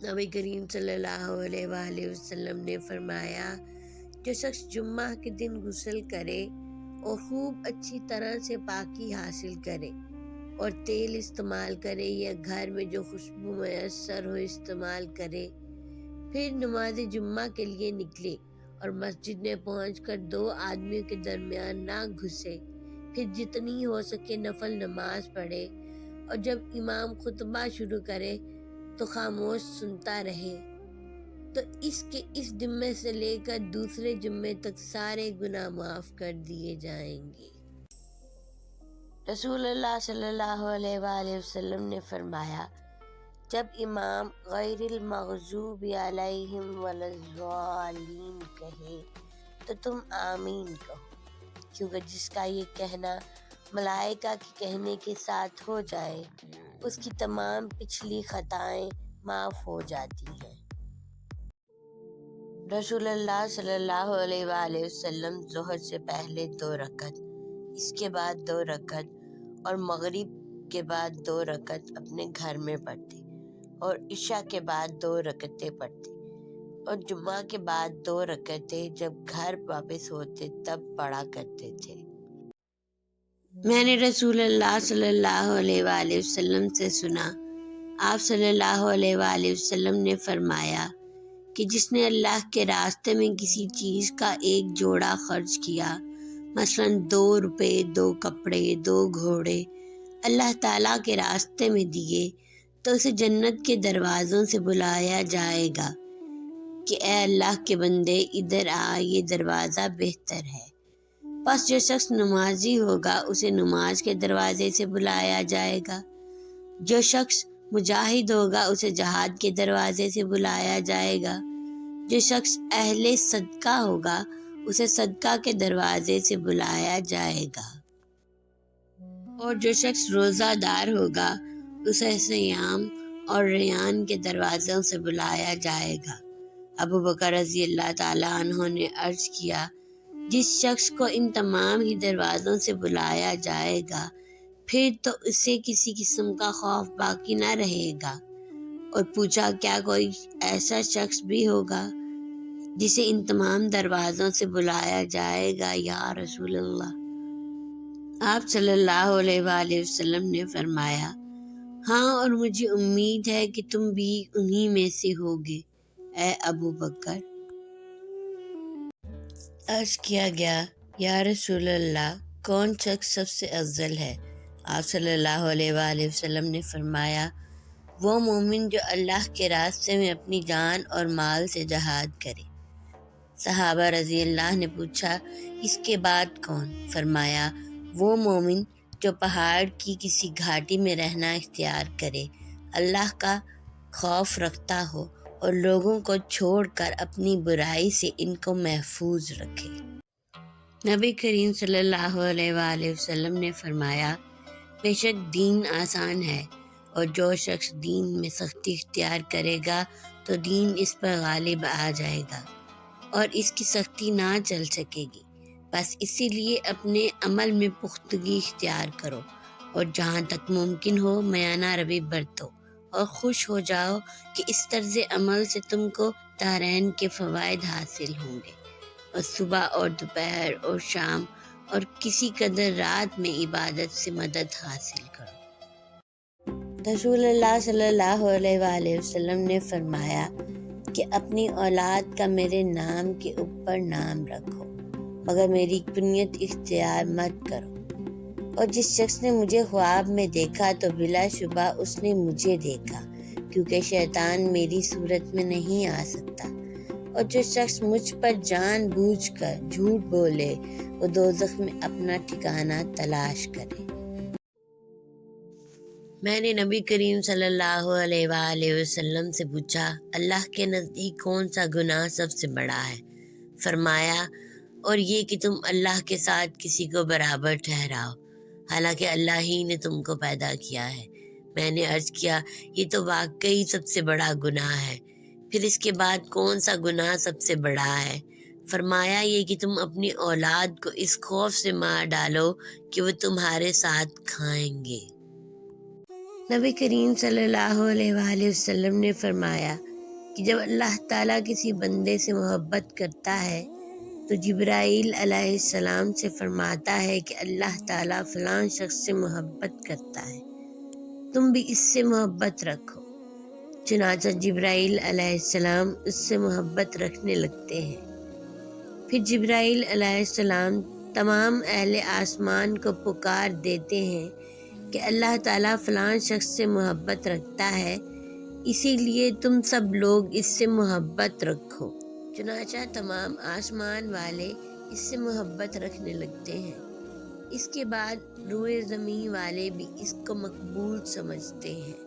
نبی کریم صلی اللہ علیہ وآلہ وسلم نے فرمایا، جو شخص جمعہ کے دن غسل کرے اور خوب اچھی طرح سے پاکی حاصل کرے اور تیل استعمال کرے یا گھر میں جو خوشبو میسر ہو استعمال کرے، پھر نماز جمعہ کے لیے نکلے اور مسجد میں پہنچ کر 2 آدمیوں کے درمیان نہ گھسے، پھر جتنی ہو سکے نفل نماز پڑھے اور جب امام خطبہ شروع کرے تو خاموش سنتا رہے، تو اس جمعے سے لے کر دوسرے جمعے تک سارے گناہ معاف کر دیے جائیں گے۔ رسول اللہ صلی اللہ علیہ وآلہ وسلم نے فرمایا، جب امام غیر المغضوب علیہم ولا الضالین کہے تو تم آمین کہو، کیونکہ جس کا یہ کہنا ملائکہ کے کہنے کے ساتھ ہو جائے اس کی تمام پچھلی خطائیں معاف ہو جاتی ہیں۔ رسول اللہ صلی اللہ علیہ وآلہ وسلم ظہر سے پہلے 2 رکعت، اس کے بعد 2 رکعت اور مغرب کے بعد 2 رکعت اپنے گھر میں پڑھتے اور عشاء کے بعد 2 رکعتیں پڑھتے اور جمعہ کے بعد 2 رکعتیں جب گھر واپس ہوتے تب پڑھا کرتے تھے۔ میں نے رسول اللہ صلی اللہ علیہ وآلہ وسلم سے سنا، آپ صلی اللہ علیہ وآلہ وسلم نے فرمایا کہ جس نے اللہ کے راستے میں کسی چیز کا ایک جوڑا خرچ کیا، مثلا 2 روپے، 2 کپڑے، 2 گھوڑے، اللہ تعالیٰ کے راستے میں دیے تو اسے جنت کے دروازوں سے بلایا جائے گا کہ اے اللہ کے بندے ادھر آ، یہ دروازہ بہتر ہے۔ پس جو شخص نمازی ہوگا اسے نماز کے دروازے سے بلایا جائے گا، جو شخص مجاہد ہوگا اسے جہاد کے دروازے سے بلایا جائے گا، جو شخص اہل صدقہ ہوگا اسے صدقہ کے دروازے سے بلایا جائے گا، اور جو شخص روزہ دار ہوگا اسے صیام اور ریان کے دروازوں سے بلایا جائے گا۔ ابو بکر رضی اللہ تعالیٰ عنہ نے عرض کیا، جس شخص کو ان تمام ہی دروازوں سے بلایا جائے گا پھر تو اسے کسی قسم کا خوف باقی نہ رہے گا، اور پوچھا کیا کوئی ایسا شخص بھی ہوگا جسے ان تمام دروازوں سے بلایا جائے گا یا رسول اللہ؟ آپ صلی اللہ علیہ وآلہ وسلم نے فرمایا، ہاں، اور مجھے امید ہے کہ تم بھی انہی میں سے ہوگے اے ابو بکر۔ عرض کیا گیا، یا رسول اللہ، کون شخص سب سے افضل ہے؟ آپ صلی اللہ علیہ وآلہ وسلم نے فرمایا، وہ مومن جو اللہ کے راستے میں اپنی جان اور مال سے جہاد کرے۔ صحابہ رضی اللہ نے پوچھا، اس کے بعد کون؟ فرمایا، وہ مومن جو پہاڑ کی کسی گھاٹی میں رہنا اختیار کرے، اللہ کا خوف رکھتا ہو اور لوگوں کو چھوڑ کر اپنی برائی سے ان کو محفوظ رکھے۔ نبی کریم صلی اللہ علیہ وآلہ وسلم نے فرمایا، بے شک دین آسان ہے، اور جو شخص دین میں سختی اختیار کرے گا تو دین اس پر غالب آ جائے گا اور اس کی سختی نہ چل سکے گی۔ بس اسی لیے اپنے عمل میں پختگی اختیار کرو اور جہاں تک ممکن ہو میانہ روی برتو، اور خوش ہو جاؤ کہ اس طرز عمل سے تم کو دارین کے فوائد حاصل ہوں گے، اور صبح اور دوپہر اور شام اور کسی قدر رات میں عبادت سے مدد حاصل کرو۔ رسول اللہ صلی اللہ علیہ وآلہ وسلم نے فرمایا کہ اپنی اولاد کا میرے نام کے اوپر نام رکھو، مگر میری کنیت اختیار مت کرو، اور جس شخص نے مجھے خواب میں دیکھا تو بلا شبہ اس نے مجھے دیکھا، کیونکہ شیطان میری صورت میں نہیں آ سکتا، اور جو شخص مجھ پر جان بوجھ کر جھوٹ بولے وہ دوزخ میں اپنا ٹھکانہ تلاش کرے۔ میں نے نبی کریم صلی اللہ علیہ وآلہ وسلم سے پوچھا، اللہ کے نزدیک کون سا گناہ سب سے بڑا ہے؟ فرمایا، اور یہ کہ تم اللہ کے ساتھ کسی کو برابر ٹھہراؤ، حالانکہ اللہ ہی نے تم کو پیدا کیا ہے۔ میں نے عرض کیا، یہ تو واقعی سب سے بڑا گناہ ہے، پھر اس کے بعد کون سا گناہ سب سے بڑا ہے؟ فرمایا، یہ کہ تم اپنی اولاد کو اس خوف سے مار ڈالو کہ وہ تمہارے ساتھ کھائیں گے۔ نبی کریم صلی اللہ علیہ وآلہ وسلم نے فرمایا کہ جب اللہ تعالیٰ کسی بندے سے محبت کرتا ہے تو جبرائیل علیہ السلام سے فرماتا ہے کہ اللہ تعالیٰ فلاں شخص سے محبت کرتا ہے، تم بھی اس سے محبت رکھو۔ چنانچہ جبرائیل علیہ السلام اس سے محبت رکھنے لگتے ہیں۔ پھر جبرائیل علیہ السلام تمام اہل آسمان کو پکار دیتے ہیں کہ اللہ تعالیٰ فلاں شخص سے محبت رکھتا ہے، اسی لیے تم سب لوگ اس سے محبت رکھو۔ چنانچہ تمام آسمان والے اس سے محبت رکھنے لگتے ہیں۔ اس کے بعد روئے زمین والے بھی اس کو مقبول سمجھتے ہیں۔